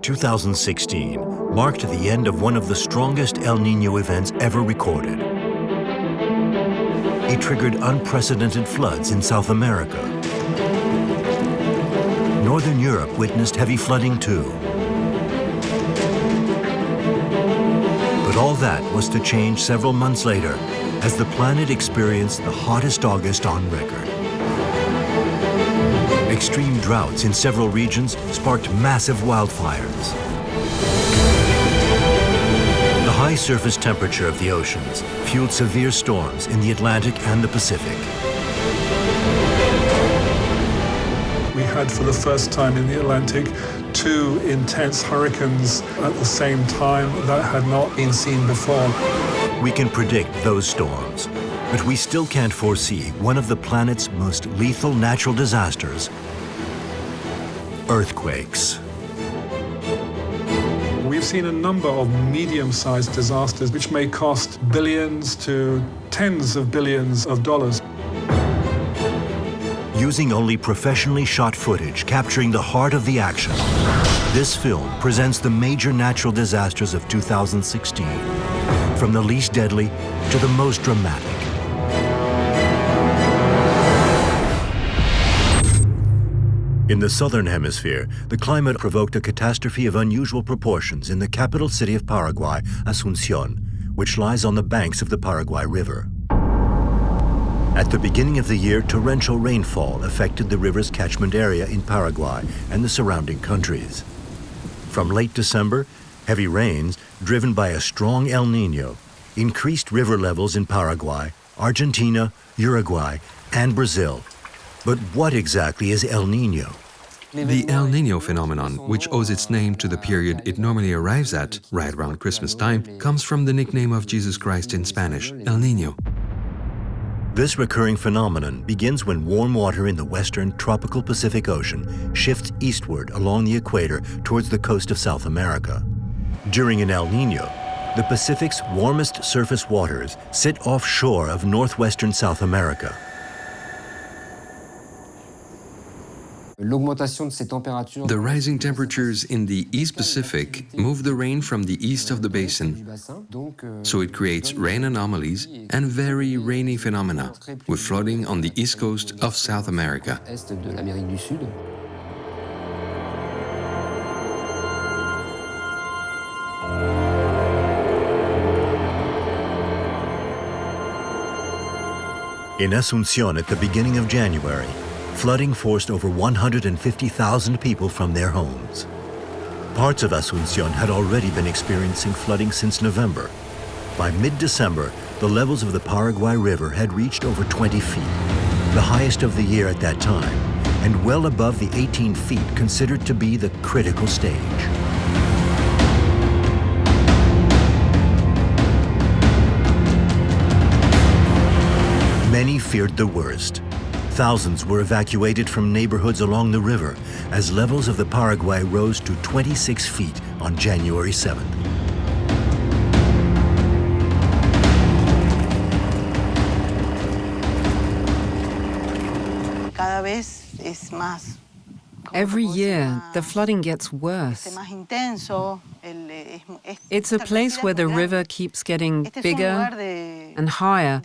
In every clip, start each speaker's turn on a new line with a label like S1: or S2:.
S1: 2016 marked the end of one of the strongest El Niño events ever recorded. It triggered unprecedented floods in South America. Northern Europe witnessed heavy flooding too. But all that was to change several months later as the planet experienced the hottest August on record. Extreme droughts in several regions sparked massive wildfires. The high surface temperature of the oceans fueled severe storms in the Atlantic and the Pacific.
S2: We had, for the first time in the Atlantic, 2 intense hurricanes at the same time that had not been seen before.
S1: We can predict those storms, but we still can't foresee one of the planet's most lethal natural disasters: earthquakes.
S2: We've seen a number of medium-sized disasters which may cost billions to tens of billions of dollars.
S1: Using only professionally shot footage capturing the heart of the action, this film presents the major natural disasters of 2016, from the least deadly to the most dramatic. In the southern hemisphere, the climate provoked a catastrophe of unusual proportions in the capital city of Paraguay, Asunción, which lies on the banks of the Paraguay River. At the beginning of the year, torrential rainfall affected the river's catchment area in Paraguay and the surrounding countries. From late December, heavy rains, driven by a strong El Niño, increased river levels in Paraguay, Argentina, Uruguay, and Brazil. But what exactly is El Niño?
S3: The El Niño phenomenon, which owes its name to the period it normally arrives at, right around Christmas time, comes from the nickname of Jesus Christ in Spanish, El Niño.
S1: This recurring phenomenon begins when warm water in the western tropical Pacific Ocean shifts eastward along the equator towards the coast of South America. During an El Niño, the Pacific's warmest surface waters sit offshore of northwestern South America.
S3: The rising temperatures in the East Pacific move the rain from the east of the basin, so it creates rain anomalies and very rainy phenomena, with flooding on the east coast of South America.
S1: In Asunción at the beginning of January, flooding forced over 150,000 people from their homes. Parts of Asunción had already been experiencing flooding since November. By mid-December, the levels of the Paraguay River had reached over 20 feet, the highest of the year at that time, and well above the 18 feet considered to be the critical stage. Many feared the worst. Thousands were evacuated from neighborhoods along the river as levels of the Paraguay rose to 26 feet on January 7th.
S4: Every year, the flooding gets worse. It's a place where the river keeps getting bigger and higher,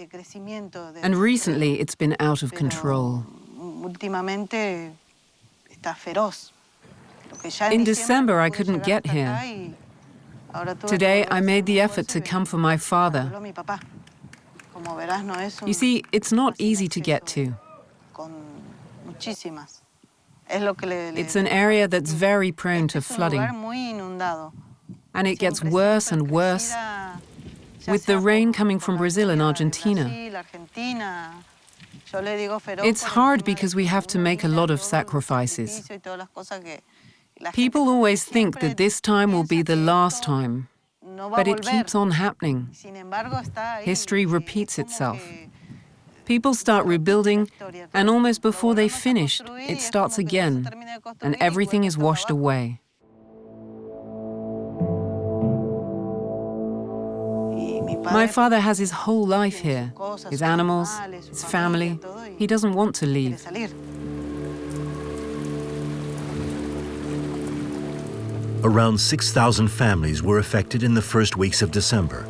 S4: and recently it's been out of control. In December, I couldn't get here. Today, I made the effort to come for my father. You see, it's not easy to get to. It's an area that's very prone to flooding. And it gets worse and worse with the rain coming from Brazil and Argentina. It's hard because we have to make a lot of sacrifices. People always think that this time will be the last time, but it keeps on happening. History repeats itself. People start rebuilding, and almost before they've finished, it starts again, and everything is washed away. My father has his whole life here, his animals, his family. He doesn't want to leave.
S1: Around 6,000 families were affected in the first weeks of December.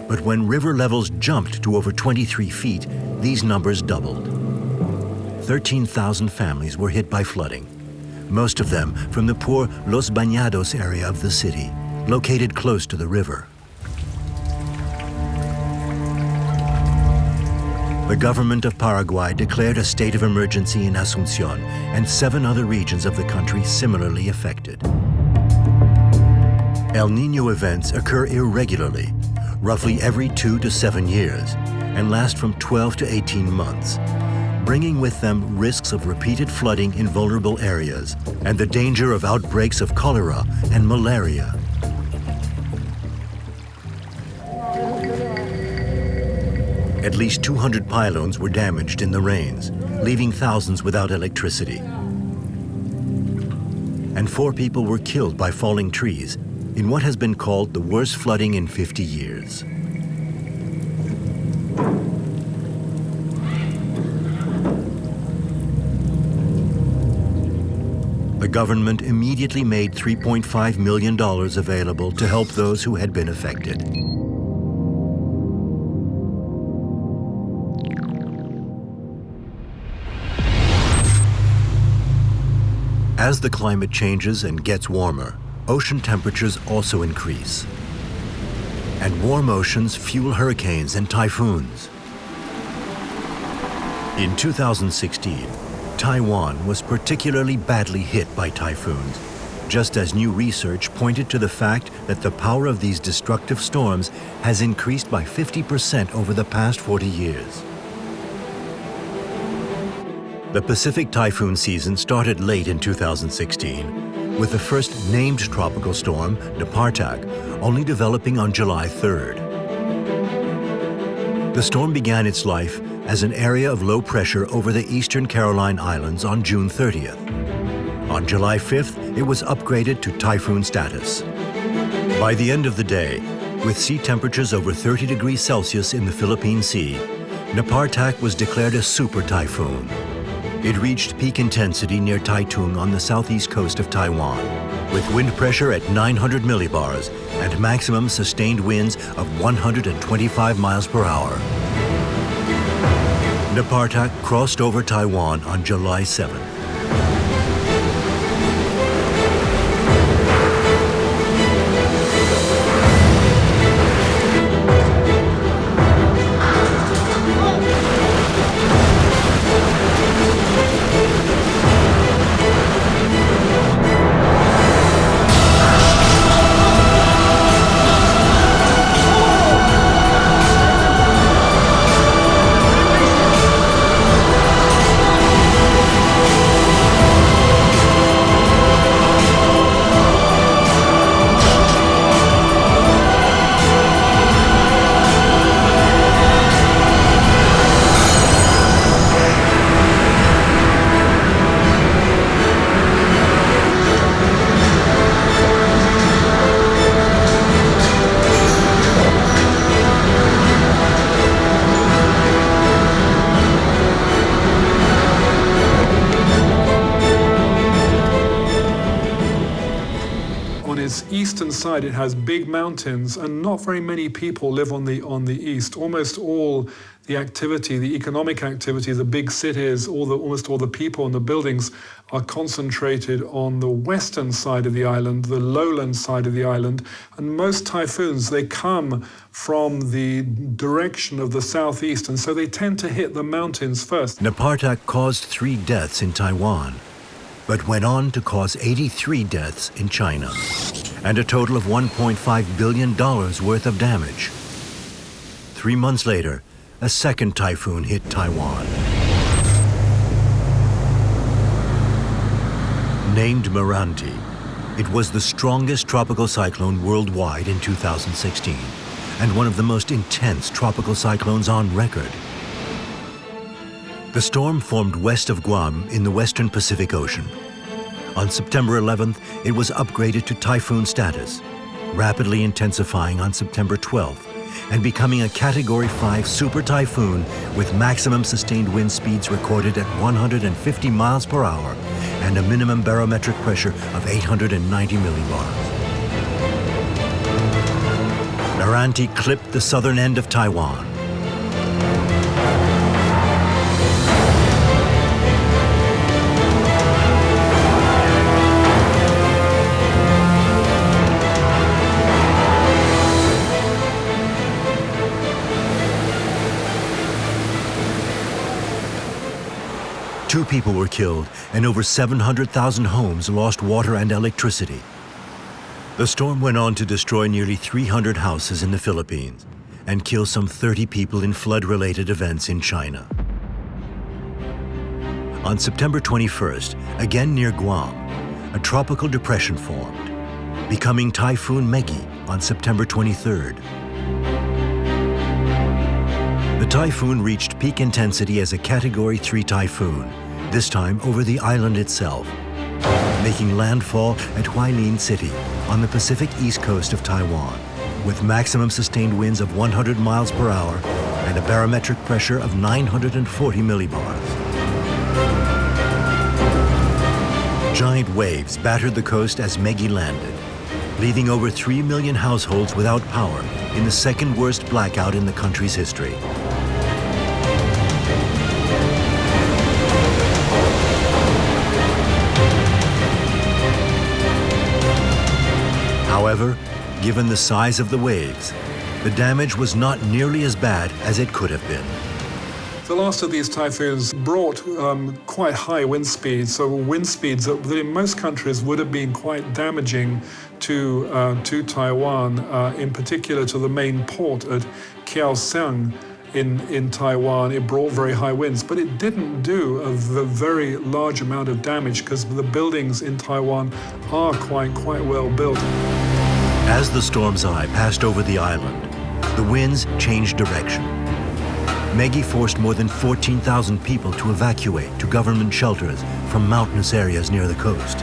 S1: But when river levels jumped to over 23 feet, these numbers doubled. 13,000 families were hit by flooding, most of them from the poor Los Bañados area of the city, located close to the river. The government of Paraguay declared a state of emergency in Asunción and 7 other regions of the country similarly affected. El Niño events occur irregularly, roughly every 2 to 7 years, and last from 12 to 18 months, bringing with them risks of repeated flooding in vulnerable areas and the danger of outbreaks of cholera and malaria. At least 200 pylons were damaged in the rains, leaving thousands without electricity. And 4 people were killed by falling trees in what has been called the worst flooding in 50 years. The government immediately made $3.5 million available to help those who had been affected. As the climate changes and gets warmer, ocean temperatures also increase. And warm oceans fuel hurricanes and typhoons. In 2016, Taiwan was particularly badly hit by typhoons, just as new research pointed to the fact that the power of these destructive storms has increased by 50% over the past 40 years. The Pacific typhoon season started late in 2016, with the first named tropical storm, Napartak, only developing on July 3rd. The storm began its life as an area of low pressure over the eastern Caroline Islands on June 30th. On July 5th, it was upgraded to typhoon status. By the end of the day, with sea temperatures over 30 degrees Celsius in the Philippine Sea, Napartak was declared a super typhoon. It reached peak intensity near Taitung on the southeast coast of Taiwan, with wind pressure at 900 millibars and maximum sustained winds of 125 miles per hour. Napartak crossed over Taiwan on July 7th.
S2: Eastern side, it has big mountains, and not very many people live on the east. Almost all the activity, the economic activity, the big cities, almost all the people and the buildings are concentrated on the western side of the island, the lowland side of the island. And most typhoons, they come from the direction of the southeast, and so they tend to hit the mountains first.
S1: Napartak caused 3 deaths in Taiwan, but went on to cause 83 deaths in China, and a total of $1.5 billion worth of damage. 3 months later, a second typhoon hit Taiwan. Named Miranti, it was the strongest tropical cyclone worldwide in 2016, and one of the most intense tropical cyclones on record. The storm formed west of Guam in the western Pacific Ocean. On September 11th, it was upgraded to typhoon status, rapidly intensifying on September 12th and becoming a Category 5 super typhoon with maximum sustained wind speeds recorded at 150 miles per hour and and a minimum barometric pressure of 890 millibars. Naranti clipped the southern end of Taiwan. Two people were killed, and over 700,000 homes lost water and electricity. The storm went on to destroy nearly 300 houses in the Philippines and kill some 30 people in flood-related events in China. On September 21st, again near Guam, a tropical depression formed, becoming Typhoon Meggy on September 23rd. The typhoon reached peak intensity as a Category 3 typhoon, this time over the island itself, making landfall at Hualien City on the Pacific east coast of Taiwan, with maximum sustained winds of 100 miles per hour and a barometric pressure of 940 millibars. Giant waves battered the coast as Meggy landed, leaving over 3 million households without power in the second worst blackout in the country's history. However, given the size of the waves, the damage was not nearly as bad as it could have been.
S2: The last of these typhoons brought quite high wind speeds, so wind speeds that in most countries would have been quite damaging to Taiwan, in particular to the main port at Kaohsiung in Taiwan. It brought very high winds, but it didn't do a very large amount of damage because the buildings in Taiwan are quite well built.
S1: As the storm's eye passed over the island, the winds changed direction. Meggy forced more than 14,000 people to evacuate to government shelters from mountainous areas near the coast.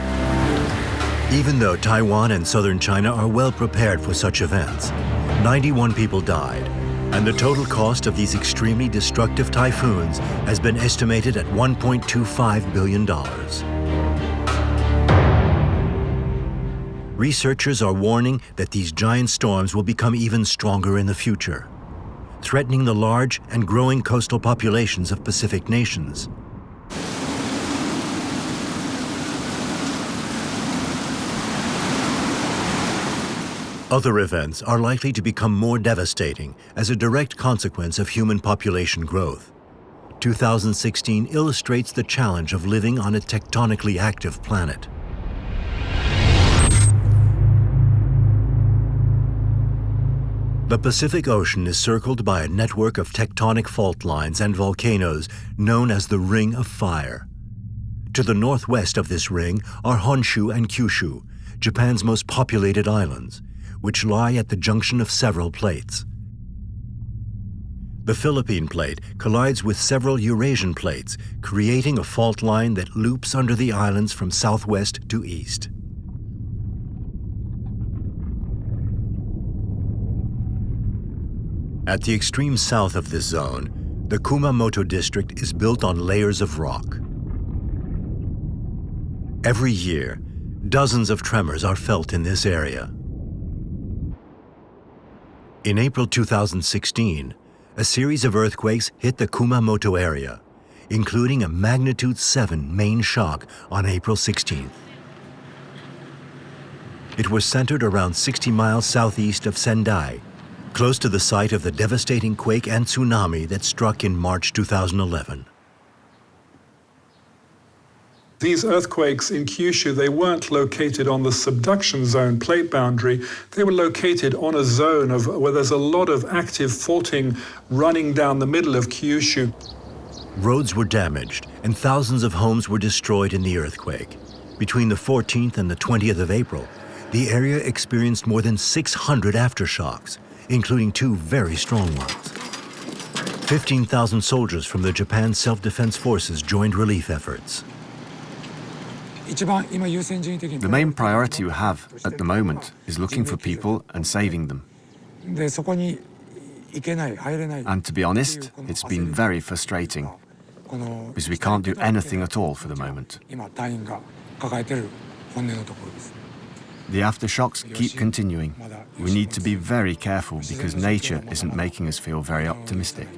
S1: Even though Taiwan and southern China are well prepared for such events, 91 people died, and the total cost of these extremely destructive typhoons has been estimated at $1.25 billion. Researchers are warning that these giant storms will become even stronger in the future, threatening the large and growing coastal populations of Pacific nations. Other events are likely to become more devastating as a direct consequence of human population growth. 2016 illustrates the challenge of living on a tectonically active planet. The Pacific Ocean is circled by a network of tectonic fault lines and volcanoes known as the Ring of Fire. To the northwest of this ring are Honshu and Kyushu, Japan's most populated islands, which lie at the junction of several plates. The Philippine Plate collides with several Eurasian plates, creating a fault line that loops under the islands from southwest to east. At the extreme south of this zone, the Kumamoto district is built on layers of rock. Every year, dozens of tremors are felt in this area. In April 2016, a series of earthquakes hit the Kumamoto area, including a magnitude 7 main shock on April 16th. It was centered around 60 miles southeast of Sendai, close to the site of the devastating quake and tsunami that struck in March 2011.
S2: These earthquakes in Kyushu, they weren't located on the subduction zone plate boundary. They were located on a zone where there's a lot of active faulting running down the middle of Kyushu.
S1: Roads were damaged and thousands of homes were destroyed in the earthquake. Between the 14th and the 20th of April, the area experienced more than 600 aftershocks, including 2 very strong ones. 15,000 soldiers from the Japan Self-Defense Forces joined relief efforts.
S5: The main priority we have at the moment is looking for people and saving them. And to be honest, it's been very frustrating. because we can't do anything at all for the moment. The aftershocks keep continuing. We need to be very careful because nature isn't making us feel very optimistic.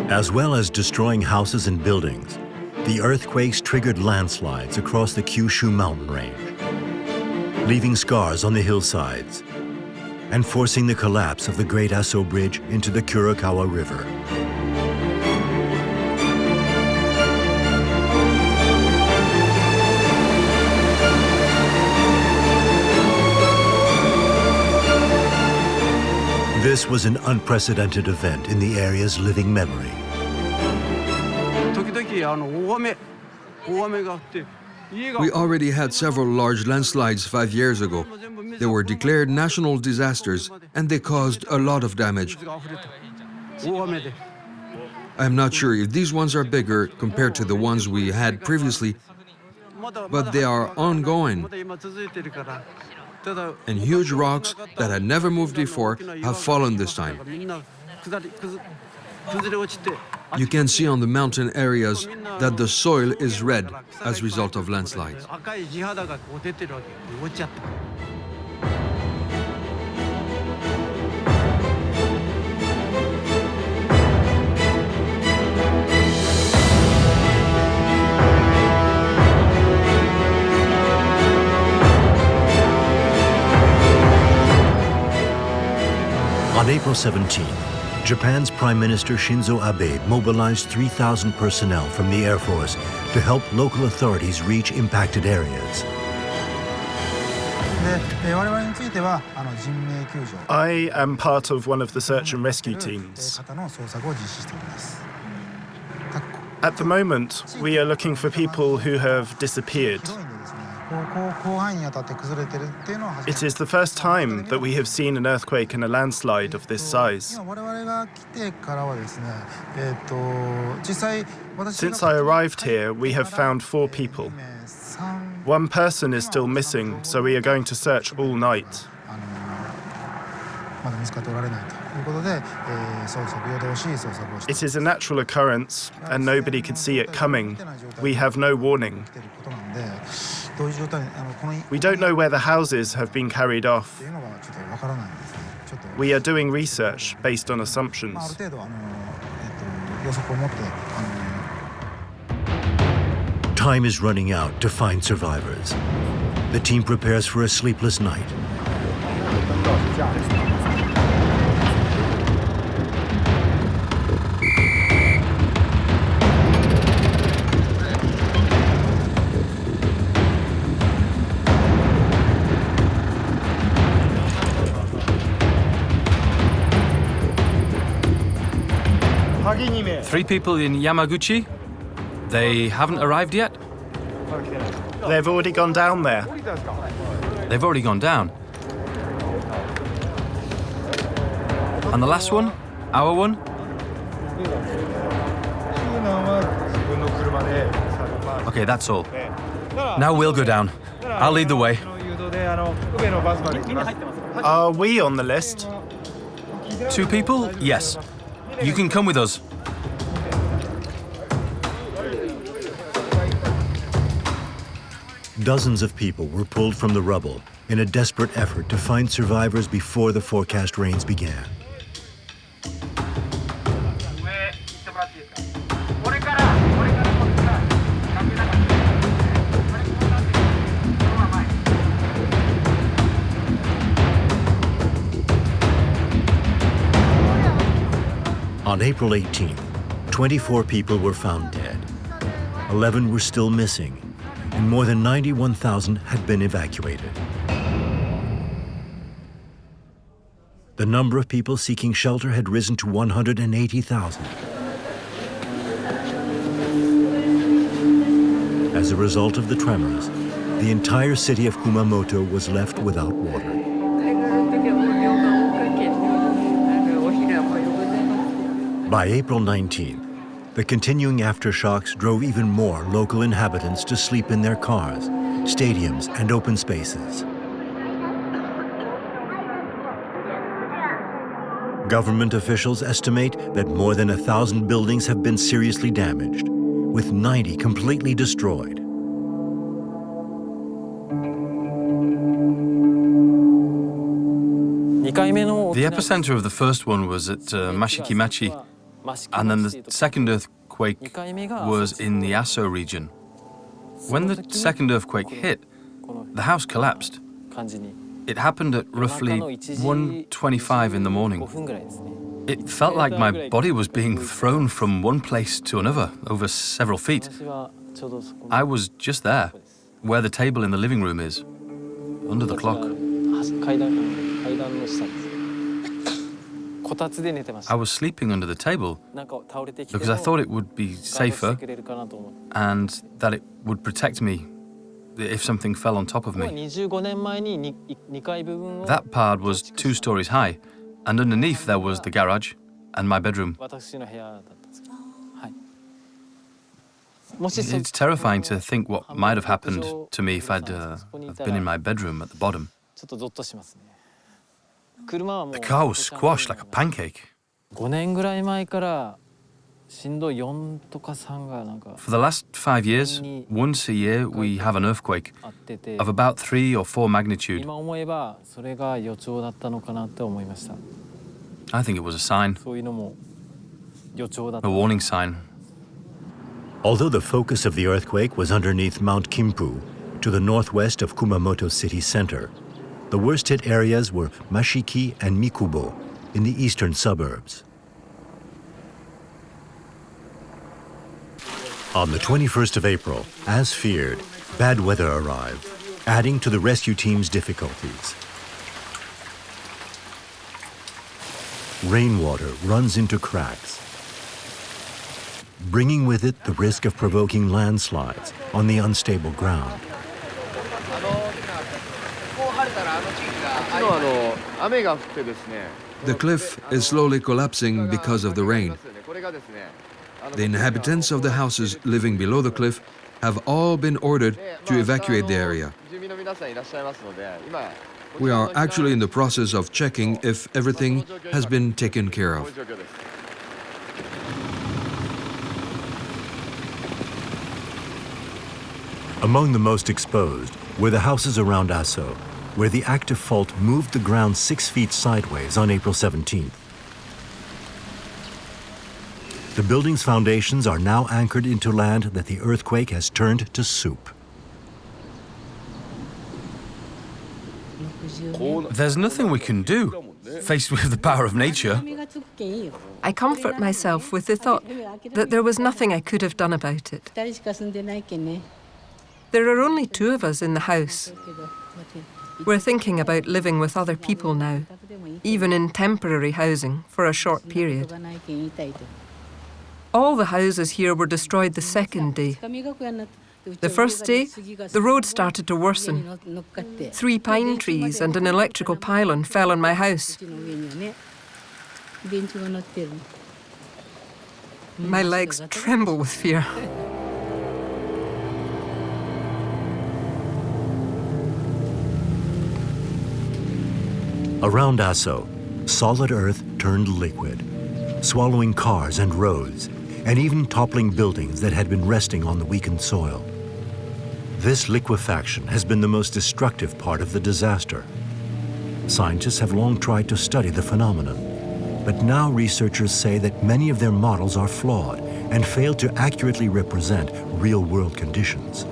S1: As well as destroying houses and buildings, the earthquakes triggered landslides across the Kyushu mountain range, leaving scars on the hillsides and forcing the collapse of the Great Aso Bridge into the Kurakawa River. This was an unprecedented event in the area's living memory.
S3: We already had several large landslides 5 years ago. They were declared national disasters and they caused a lot of damage. I'm not sure if these ones are bigger compared to the ones we had previously, but they are ongoing. And huge rocks that had never moved before have fallen this time. You can see on the mountain areas that the soil is red as a result of landslides.
S1: On April 17, Japan's Prime Minister Shinzo Abe mobilized 3,000 personnel from the Air Force to help local authorities reach impacted areas.
S6: I am part of one of the search and rescue teams. At the moment, we are looking for people who have disappeared. It is the first time that we have seen an earthquake and a landslide of this size. Since I arrived here, we have found 4 people. One person is still missing, so we are going to search all night. It is a natural occurrence, and nobody could see it coming. We have no warning. We don't know where the houses have been carried off. We are doing research based on assumptions.
S1: Time is running out to find survivors. The team prepares for a sleepless night.
S7: Three people in Yamaguchi. They haven't arrived yet?
S6: They've already gone down there.
S7: They've already gone down. And the last one? Our one? Okay, that's all. Now we'll go down. I'll lead the way.
S6: Are we on the list?
S7: 2 people? Yes. You can come with us.
S1: Dozens of people were pulled from the rubble in a desperate effort to find survivors before the forecast rains began. On April 18th, 24 people were found dead. 11 were still missing, and more than 91,000 had been evacuated. The number of people seeking shelter had risen to 180,000. As a result of the tremors, the entire city of Kumamoto was left without water. By April 19th, the continuing aftershocks drove even more local inhabitants to sleep in their cars stadiums, and open spaces. Government officials estimate that more than 1,000 buildings have been seriously damaged, with 90 completely destroyed.
S7: The epicenter of the first one was at Mashikimachi, and then the second earthquake was in the Aso region. When the second earthquake hit, the house collapsed. It happened at roughly 1:25 in the morning. It felt like my body was being thrown from one place to another over several feet. I was just there, where the table in the living room is, under the clock. I was sleeping under the table because I thought it would be safer and that it would protect me if something fell on top of me. That part was 2 stories high, and underneath there was the garage and my bedroom. It's terrifying to think what might have happened to me if I'd been in my bedroom at the bottom. The car was squashed like a pancake. For the last 5 years, once a year we have an earthquake of about 3 or 4 magnitude. I think it was a sign, a warning sign.
S1: Although the focus of the earthquake was underneath Mount Kimpu, to the northwest of Kumamoto city center, the worst-hit areas were Mashiki and Mikubo in the eastern suburbs. On the 21st of April, as feared, bad weather arrived, adding to the rescue team's difficulties. Rainwater runs into cracks, bringing with it the risk of provoking landslides on the unstable ground.
S3: The cliff is slowly collapsing because of the rain. The inhabitants of the houses living below the cliff have all been ordered to evacuate the area. We are actually in the process of checking if everything has been taken care of.
S1: Among the most exposed were the houses around Aso, where the active fault moved the ground 6 feet sideways on April 17th. The building's foundations are now anchored into land that the earthquake has turned to soup.
S7: There's nothing we can do, faced with the power of nature.
S4: I comfort myself with the thought that there was nothing I could have done about it. There are only 2 of us in the house. We're thinking about living with other people now, even in temporary housing for a short period. All the houses here were destroyed the second day. The first day, the road started to worsen. 3 pine trees and an electrical pylon fell on my house. My legs tremble with fear.
S1: Around Aso, solid earth turned liquid, swallowing cars and roads, and even toppling buildings that had been resting on the weakened soil. This liquefaction has been the most destructive part of the disaster. Scientists have long tried to study the phenomenon, but now researchers say that many of their models are flawed and fail to accurately represent real-world conditions.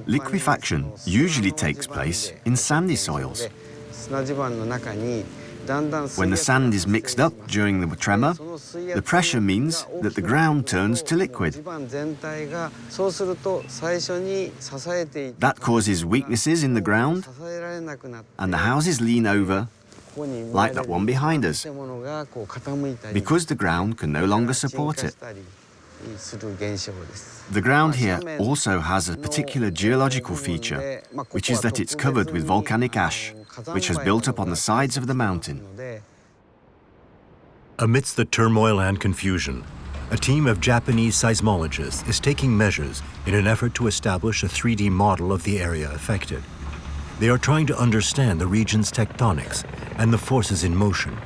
S5: Liquefaction usually takes place in sandy soils. When the sand is mixed up during the tremor, the pressure means that the ground turns to liquid. That causes weaknesses in the ground, and the houses lean over, like that one behind us, because the ground can no longer support it. The ground here also has a particular geological feature, which is that it's covered with volcanic ash, which has built up on the sides of the mountain.
S1: Amidst the turmoil and confusion, a team of Japanese seismologists is taking measures in an effort to establish a 3D model of the area affected. They are trying to understand the region's tectonics and the forces in motion.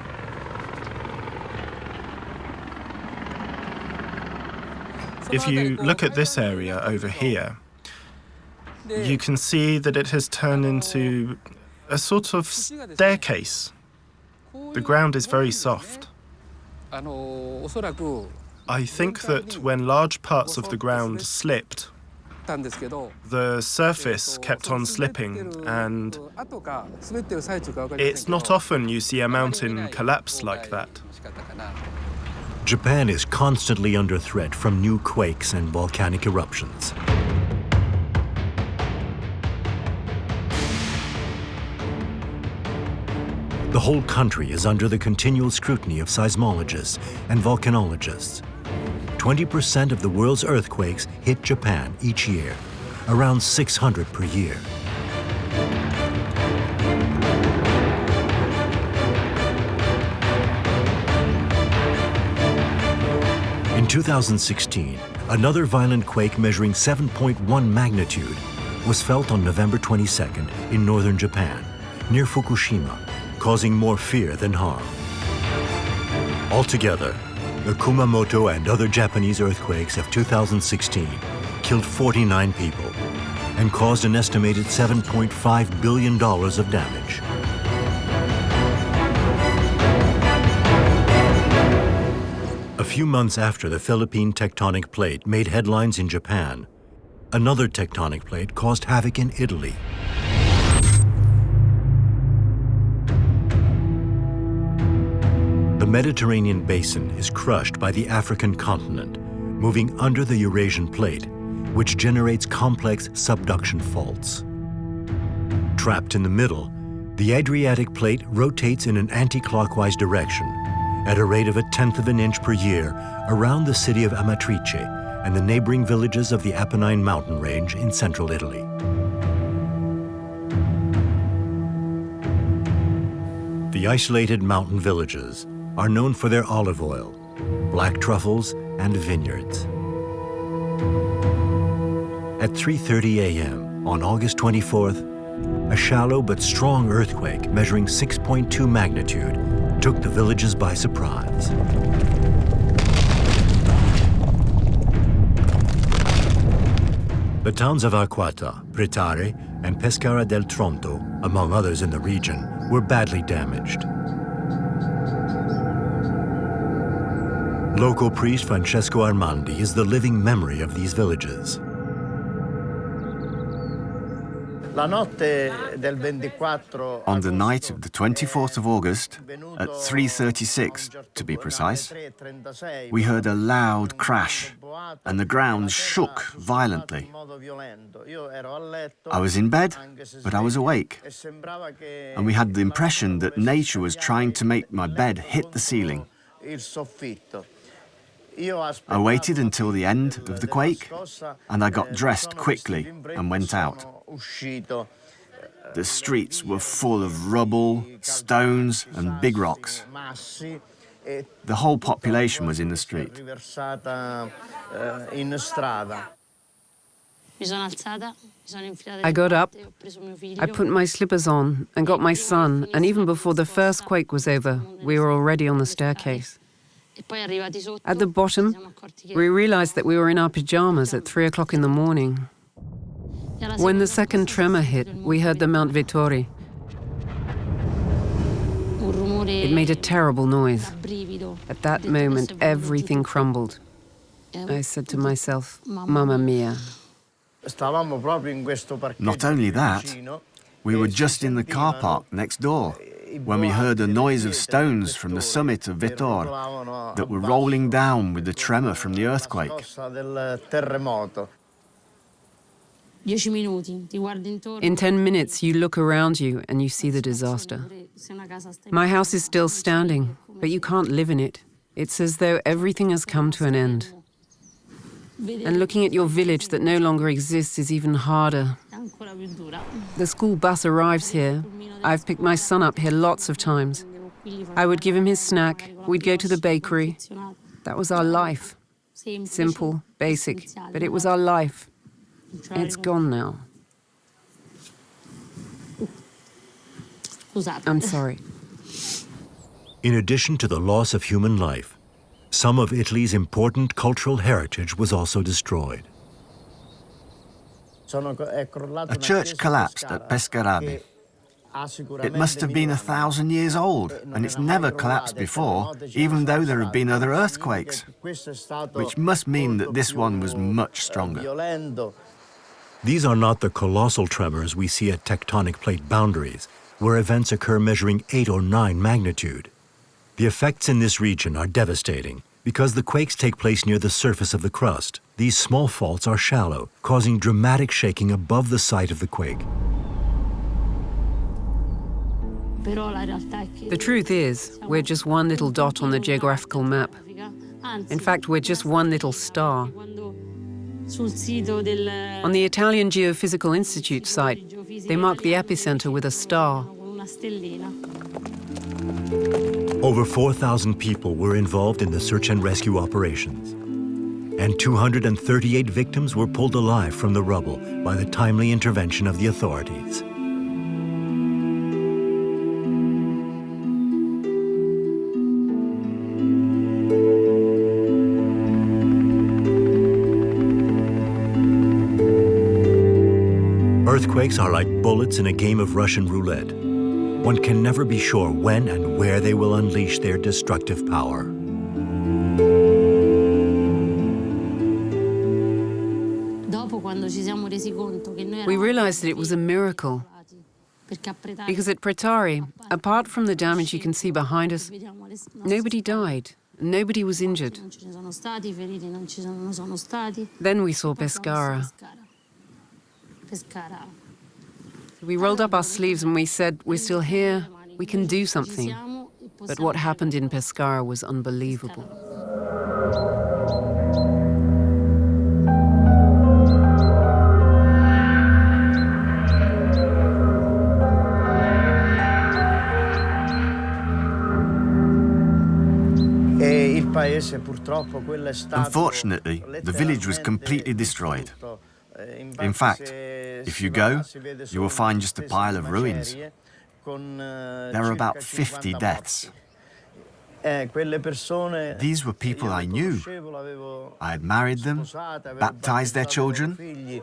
S6: If you look at this area over here, you can see that it has turned into a sort of staircase. The ground is very soft. I think that when large parts of the ground slipped, the surface kept on slipping, and it's not often you see a mountain collapse like that.
S1: Japan is constantly under threat from new quakes and volcanic eruptions. The whole country is under the continual scrutiny of seismologists and volcanologists. 20% of the world's earthquakes hit Japan each year, around 600 per year. In 2016, another violent quake measuring 7.1 magnitude was felt on November 22nd in northern Japan, near Fukushima, causing more fear than harm. Altogether, the Kumamoto and other Japanese earthquakes of 2016 killed 49 people and caused an estimated $7.5 billion of damage. A few months after the Philippine tectonic plate made headlines in Japan, another tectonic plate caused havoc in Italy. The Mediterranean basin is crushed by the African continent, moving under the Eurasian plate, which generates complex subduction faults. Trapped in the middle, the Adriatic plate rotates in an anti-clockwise direction at a rate of 1/10 of an inch per year around the city of Amatrice and the neighboring villages of the Apennine mountain range in central Italy. The isolated mountain villages are known for their olive oil, black truffles, and vineyards. At 3:30 a.m. on August 24th, a shallow but strong earthquake measuring 6.2 magnitude took the villages by surprise. The towns of Arquata, Pretare, and Pescara del Tronto, among others in the region, were badly damaged. Local priest Francesco Armandi is the living memory of these villages.
S5: On the night of the 24th of August, at 3:36 to be precise, we heard a loud crash and the ground shook violently. I was in bed, but I was awake, and we had the impression that nature was trying to make my bed hit the ceiling. I waited until the end of the quake, and I got dressed quickly and went out. The streets were full of rubble, stones, and big rocks. The whole population was in the street.
S4: I got up, I put my slippers on and got my son, and even before the first quake was over, we were already on the staircase. At the bottom, we realized that we were in our pajamas at 3 o'clock in the morning. When the second tremor hit, we heard the Mount Vittori. It made a terrible noise. At that moment, everything crumbled. I said to myself, Mamma mia.
S5: Not only that, we were just in the car park next door when we heard a noise of stones from the summit of Vittor that were rolling down with the tremor from the earthquake.
S4: In 10 minutes, you look around you and you see the disaster. My house is still standing, but you can't live in it. It's as though everything has come to an end. And looking at your village that no longer exists is even harder. The school bus arrives here. I've picked my son up here lots of times. I would give him his snack. We'd go to the bakery. That was our life. Simple, basic, but it was our life. It's gone now. I'm sorry.
S1: In addition to the loss of human life, some of Italy's important cultural heritage was also destroyed.
S5: A church collapsed at Pescarabi. It must have been 1,000 years old, and it's never collapsed before, even though there have been other earthquakes, which must mean that this one was much stronger.
S1: These are not the colossal tremors we see at tectonic plate boundaries, where events occur measuring 8 or 9 magnitude. The effects in this region are devastating because the quakes take place near the surface of the crust. These small faults are shallow, causing dramatic shaking above the site of the quake.
S4: The truth is, we're just one little dot on the geographical map. In fact, we're just one little star. On the Italian Geophysical Institute site, they mark the epicenter with a star.
S1: Over 4,000 people were involved in the search and rescue operations, and 238 victims were pulled alive from the rubble by the timely intervention of the authorities. Earthquakes are like bullets in a game of Russian roulette. One can never be sure when and where they will unleash their destructive power.
S4: We realized that it was a miracle. Because at Pretari, apart from the damage you can see behind us, nobody died. Nobody was injured. Then we saw Pescara. We rolled up our sleeves and we said, we're still here, we can do something. But what happened in Pescara was unbelievable.
S5: Unfortunately, the village was completely destroyed. In fact, if you go, you will find just a pile of ruins. There are about 50 deaths. These were people I knew. I had married them, baptized their children.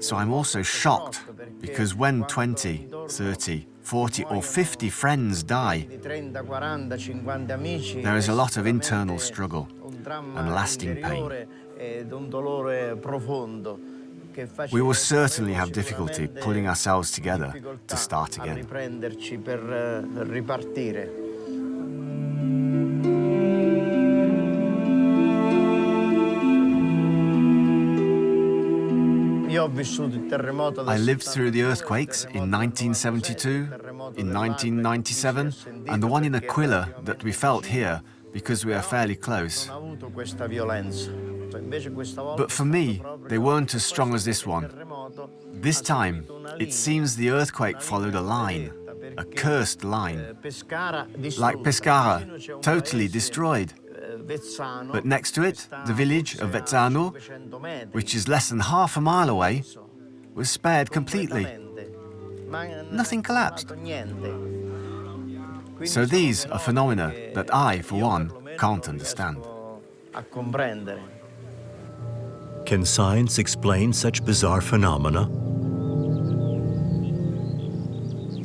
S5: So I'm also shocked, because when 20, 30, 40 or 50 friends die, there is a lot of internal struggle and lasting pain. We will certainly have difficulty pulling ourselves together to start again. I lived through the earthquakes in 1972, in 1997, and the one in Aquila that we felt here because we are fairly close. But for me, they weren't as strong as this one. This time, it seems the earthquake followed a line, a cursed line. Like Pescara, totally destroyed. But next to it, the village of Vezzano, which is less than half a mile away, was spared completely. Nothing collapsed. So these are phenomena that I, for one, can't understand.
S1: Can science explain such bizarre phenomena?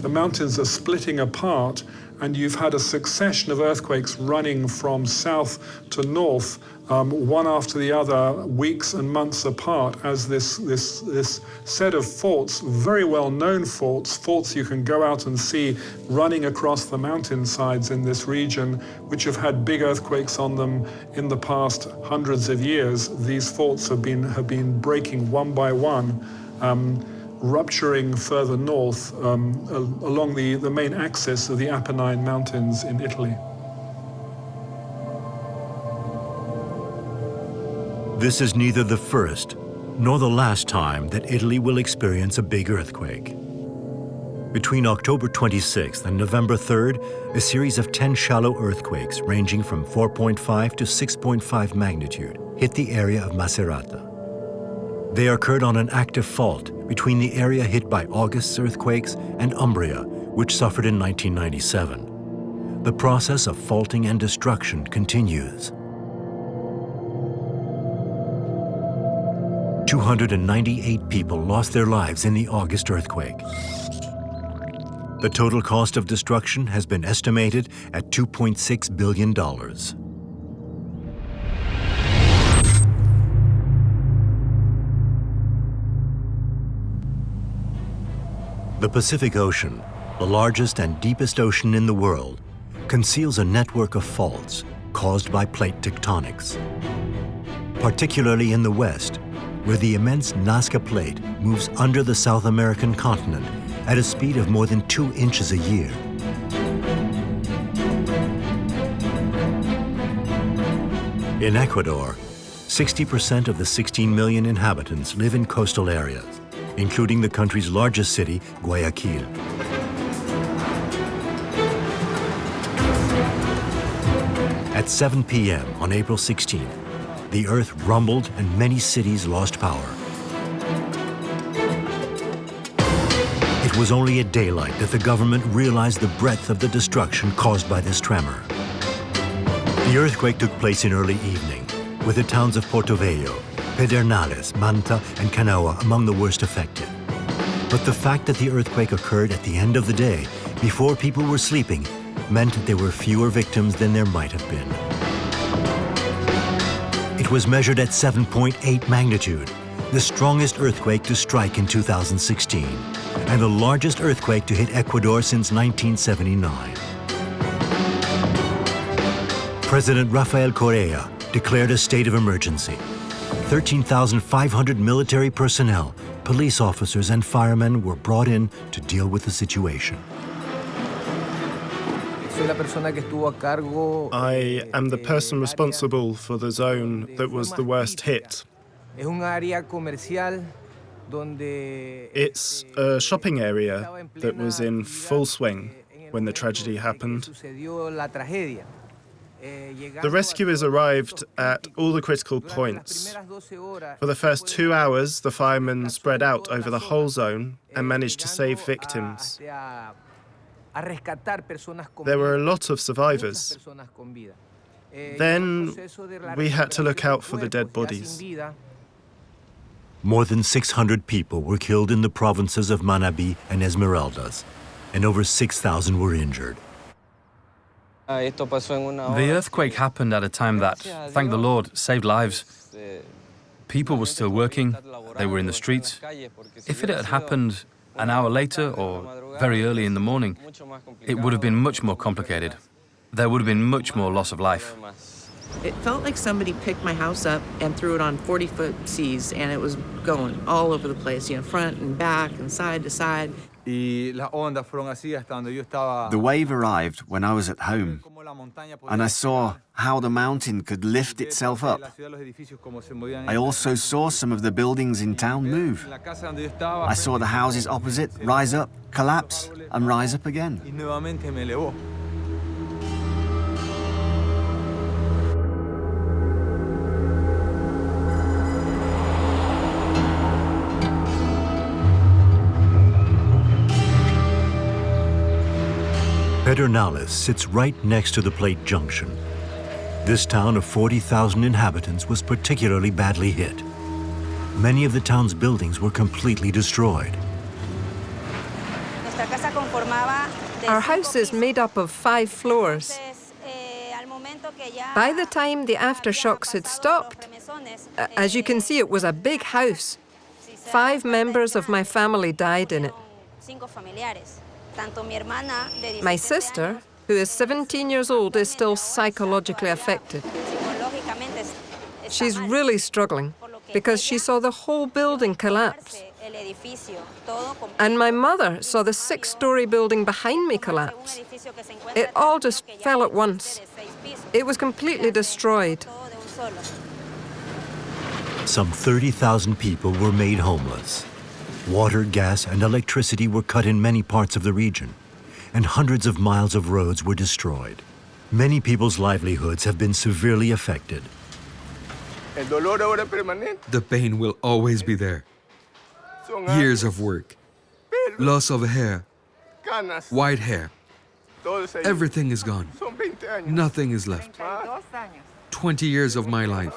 S2: The mountains are splitting apart, and you've had a succession of earthquakes running from south to north, one after the other, weeks and months apart, as this set of faults, very well-known faults you can go out and see running across the mountainsides in this region, which have had big earthquakes on them in the past hundreds of years. These faults have been breaking one by one, rupturing further north along the main axis of the Apennine Mountains in Italy.
S1: This is neither the first nor the last time that Italy will experience a big earthquake. Between October 26th and November 3rd, a series of 10 shallow earthquakes ranging from 4.5 to 6.5 magnitude hit the area of Macerata. They occurred on an active fault between the area hit by August's earthquakes and Umbria, which suffered in 1997. The process of faulting and destruction continues. 298 people lost their lives in the August earthquake. The total cost of destruction has been estimated at $2.6 billion. The Pacific Ocean, the largest and deepest ocean in the world, conceals a network of faults caused by plate tectonics. Particularly in the west, where the immense Nazca Plate moves under the South American continent at a speed of more than 2 inches a year. In Ecuador, 60% of the 16 million inhabitants live in coastal areas, including the country's largest city, Guayaquil. At 7 p.m. on April 16th, the earth rumbled and many cities lost power. It was only at daylight that the government realized the breadth of the destruction caused by this tremor. The earthquake took place in early evening, with the towns of Portoviejo, Pedernales, Manta, and Canoa among the worst affected. But the fact that the earthquake occurred at the end of the day, before people were sleeping, meant that there were fewer victims than there might have been. It was measured at 7.8 magnitude, the strongest earthquake to strike in 2016, and the largest earthquake to hit Ecuador since 1979. President Rafael Correa declared a state of emergency. 13,500 military personnel, police officers, and firemen were brought in to deal with the situation.
S6: I am the person responsible for the zone that was the worst hit. It's a shopping area that was in full swing when the tragedy happened. The rescuers arrived at all the critical points. For the first 2 hours, the firemen spread out over the whole zone and managed to save victims. There were a lot of survivors. Then we had to look out for the dead bodies.
S1: More than 600 people were killed in the provinces of Manabí and Esmeraldas, and over 6,000 were injured.
S7: The earthquake happened at a time that, thank the Lord, saved lives. People were still working, they were in the streets. If it had happened an hour later or very early in the morning, it would have been much more complicated. There would have been much more loss of life.
S8: It felt like somebody picked my house up and threw it on 40-foot seas, and it was going all over the place, front and back and side to side.
S5: The wave arrived when I was at home, and I saw how the mountain could lift itself up. I also saw some of the buildings in town move. I saw the houses opposite rise up, collapse, and rise up again.
S1: Pedernales sits right next to the plate junction. This town of 40,000 inhabitants was particularly badly hit. Many of the town's buildings were completely destroyed.
S9: Our house is made up of 5 floors. By the time the aftershocks had stopped, as you can see, it was a big house. 5 members of my family died in it. My sister, who is 17 years old, is still psychologically affected. She's really struggling because she saw the whole building collapse. And my mother saw the 6-story building behind me collapse. It all just fell at once. It was completely destroyed.
S1: Some 30,000 people were made homeless. Water, gas, and electricity were cut in many parts of the region, and hundreds of miles of roads were destroyed. Many people's livelihoods have been severely affected.
S3: The pain will always be there. Years of work, loss of hair, white hair. Everything is gone. Nothing is left. 20 years of my life.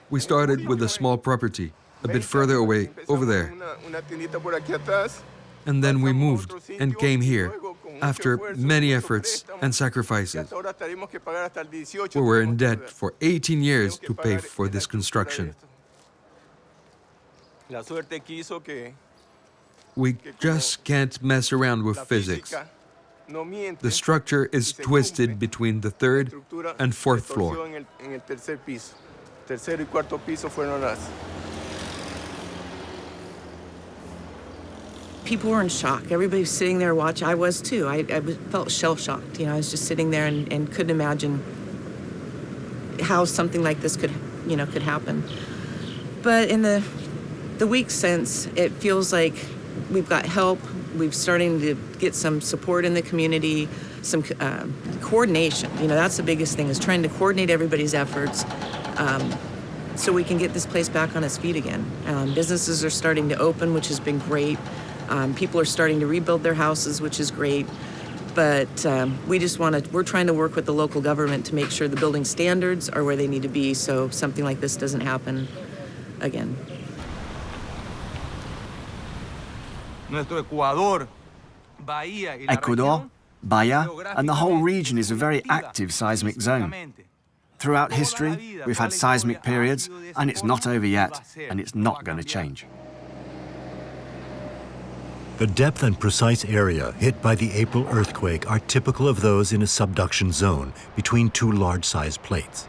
S3: We started with a small property, a bit further away, over there. And then we moved and came here after many efforts and sacrifices. We were in debt for 18 years to pay for this construction. We just can't mess around with physics. The structure is twisted between the third and fourth floor.
S8: People were in shock. Everybody was sitting there watching. I was too. I felt shell-shocked. You know, I was just sitting there and couldn't imagine how something like this could happen. But in the weeks since, it feels like we've got help. We've starting to get some support in the community, some coordination. You know, that's the biggest thing, is trying to coordinate everybody's efforts so we can get this place back on its feet again. Businesses are starting to open, which has been great. People are starting to rebuild their houses, which is great. But we're trying to work with the local government to make sure the building standards are where they need to be so something like this doesn't happen again.
S5: Ecuador, Bahia, and the whole region is a very active seismic zone. Throughout history, we've had seismic periods, and it's not over yet, and it's not going to change.
S1: The depth and precise area hit by the April earthquake are typical of those in a subduction zone between two large-sized plates.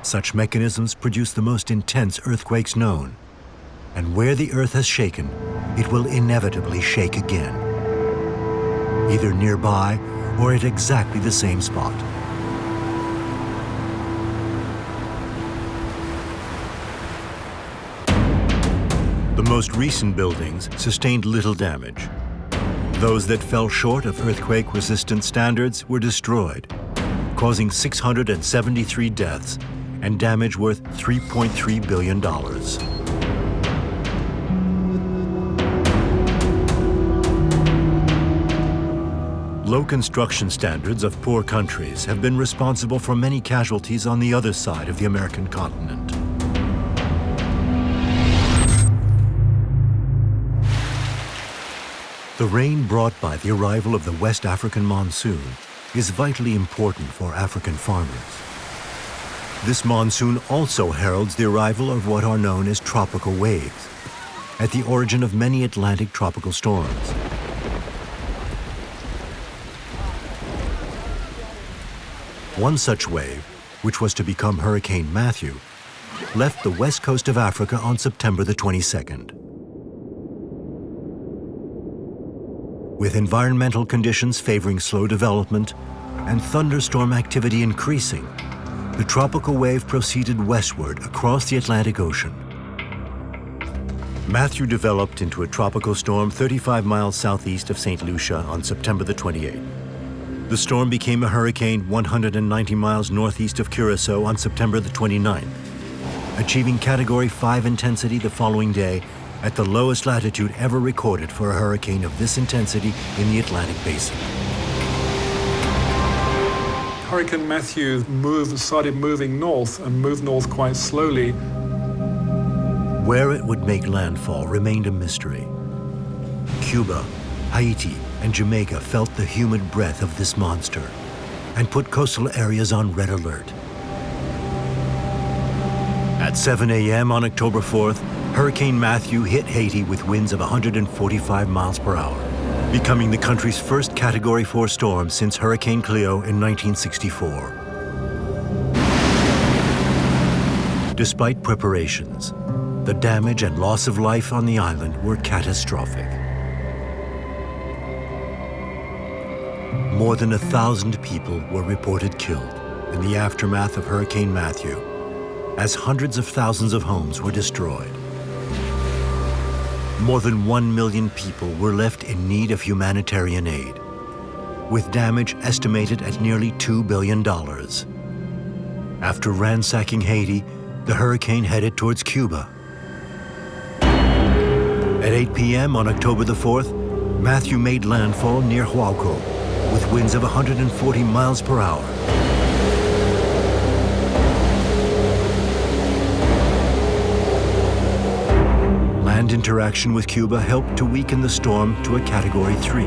S1: Such mechanisms produce the most intense earthquakes known, and where the earth has shaken, it will inevitably shake again, either nearby or at exactly the same spot. The most recent buildings sustained little damage. Those that fell short of earthquake-resistant standards were destroyed, causing 673 deaths and damage worth $3.3 billion. Low construction standards of poor countries have been responsible for many casualties on the other side of the American continent. The rain brought by the arrival of the West African monsoon is vitally important for African farmers. This monsoon also heralds the arrival of what are known as tropical waves, at the origin of many Atlantic tropical storms. One such wave, which was to become Hurricane Matthew, left the west coast of Africa on September the 22nd. With environmental conditions favoring slow development and thunderstorm activity increasing, the tropical wave proceeded westward across the Atlantic Ocean. Matthew developed into a tropical storm 35 miles southeast of St. Lucia on September the 28th. The storm became a hurricane 190 miles northeast of Curacao on September the 29th, achieving Category 5 intensity the following day at the lowest latitude ever recorded for a hurricane of this intensity in the Atlantic Basin.
S2: Hurricane Matthew started moving north and moved north quite slowly.
S1: Where it would make landfall remained a mystery. Cuba, Haiti, and Jamaica felt the humid breath of this monster and put coastal areas on red alert. At 7 a.m. on October 4th, Hurricane Matthew hit Haiti with winds of 145 miles per hour, becoming the country's first Category 4 storm since Hurricane Cleo in 1964. Despite preparations, the damage and loss of life on the island were catastrophic. More than 1,000 people were reported killed in the aftermath of Hurricane Matthew, as hundreds of thousands of homes were destroyed. more than 1 million people were left in need of humanitarian aid, with damage estimated at nearly $2 billion. After ransacking Haiti, the hurricane headed towards Cuba. At 8 p.m. on October the 4th, Matthew made landfall near Huauco with winds of 140 miles per hour. Land interaction with Cuba helped to weaken the storm to a Category 3,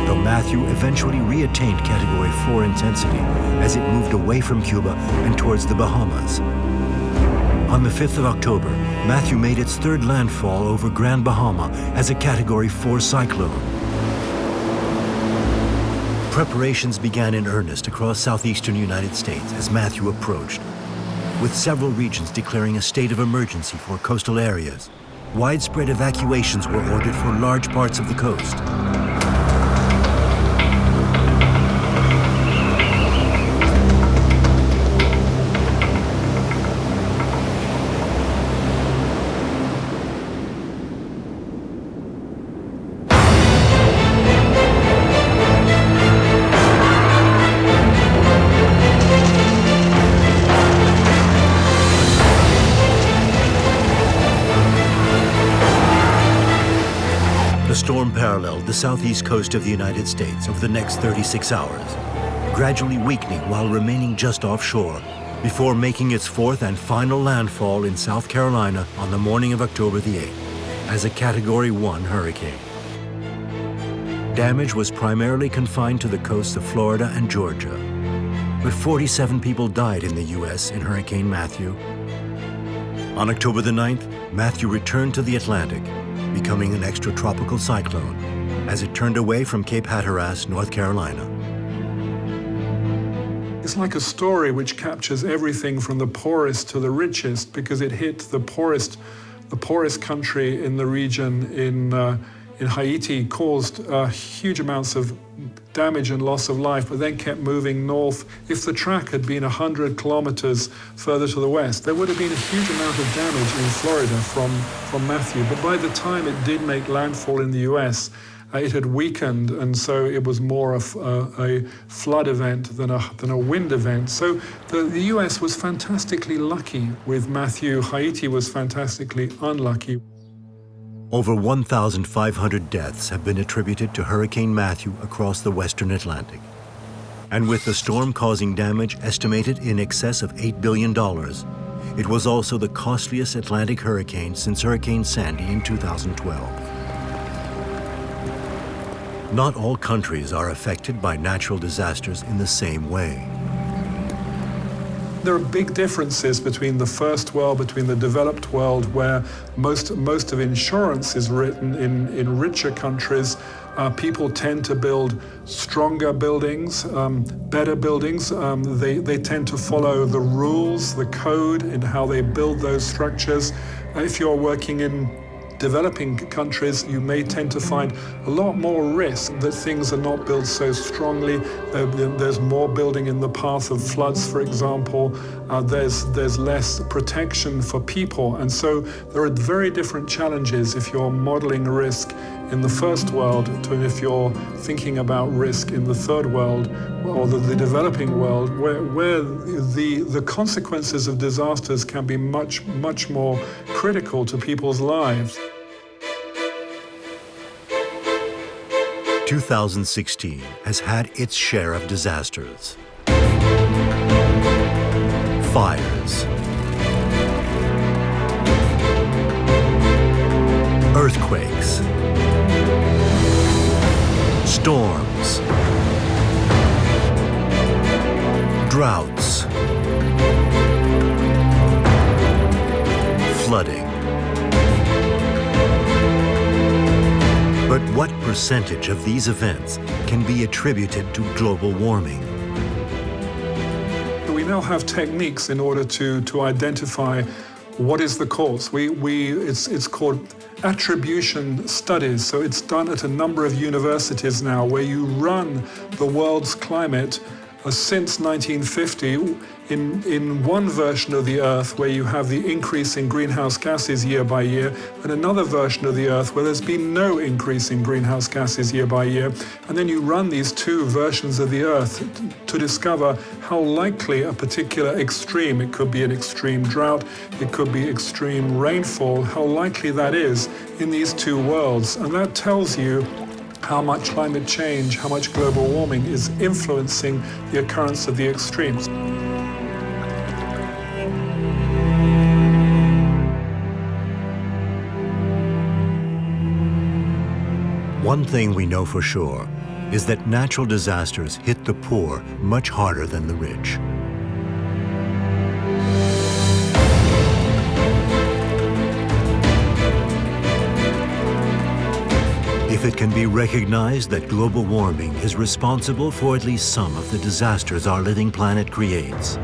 S1: though Matthew eventually reattained Category 4 intensity as it moved away from Cuba and towards the Bahamas. On the 5th of October, Matthew made its third landfall over Grand Bahama as a Category 4 cyclone. Preparations began in earnest across southeastern United States as Matthew approached, with several regions declaring a state of emergency for coastal areas. Widespread evacuations were ordered for large parts of the coast. The storm paralleled the southeast coast of the United States over the next 36 hours, gradually weakening while remaining just offshore, before making its fourth and final landfall in South Carolina on the morning of October the 8th as a Category 1 hurricane. Damage was primarily confined to the coasts of Florida and Georgia, but 47 people died in the U.S. in Hurricane Matthew. On October the 9th, Matthew returned to the Atlantic, becoming an extratropical cyclone as it turned away from Cape Hatteras, North Carolina.
S2: It's like a story which captures everything from the poorest to the richest, because it hit the poorest country in the region in Haiti, caused huge amounts of damage and loss of life, but then kept moving north. If the track had been 100 kilometers further to the west, there would have been a huge amount of damage in Florida from Matthew. But by the time it did make landfall in the US, it had weakened, and so it was more a flood event than a wind event. So the US was fantastically lucky with Matthew. Haiti was fantastically unlucky.
S1: Over 1,500 deaths have been attributed to Hurricane Matthew across the western Atlantic. And with the storm causing damage estimated in excess of $8 billion, it was also the costliest Atlantic hurricane since Hurricane Sandy in 2012. Not all countries are affected by natural disasters in the same way.
S2: There are big differences between the first world, between the developed world, where most of insurance is written in richer countries. People tend to build stronger buildings, better buildings. They tend to follow the rules, the code in how they build those structures. If you're working in developing countries, you may tend to find a lot more risk that things are not built so strongly. There's more building in the path of floods, for example. There's less protection for people. And so there are very different challenges if you're modeling risk in the first world to if you're thinking about risk in the third world or the developing world, where the consequences of disasters can be much, much more critical to people's lives.
S1: 2016 has had its share of disasters. Fires, earthquakes, storms, droughts, flooding. But what percentage of these events can be attributed to global warming?
S2: We now have techniques in order to identify what is the cause. It's called attribution studies. So it's done at a number of universities now, where you run the world's climate since 1950 in one version of the Earth where you have the increase in greenhouse gases year by year, and another version of the Earth where there's been no increase in greenhouse gases year by year. And then you run these two versions of the Earth to discover how likely a particular extreme, it could be an extreme drought, it could be extreme rainfall, how likely that is in these two worlds. And that tells you how much climate change, how much global warming is influencing the occurrence of the extremes.
S1: One thing we know for sure is that natural disasters hit the poor much harder than the rich. If it can be recognized that global warming is responsible for at least some of the disasters our living planet creates,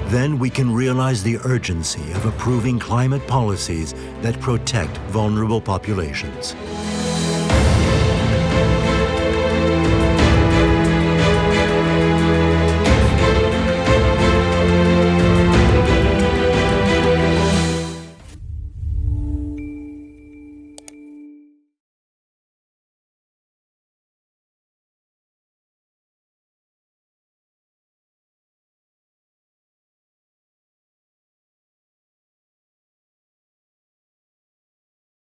S1: then we can realize the urgency of approving climate policies that protect vulnerable populations.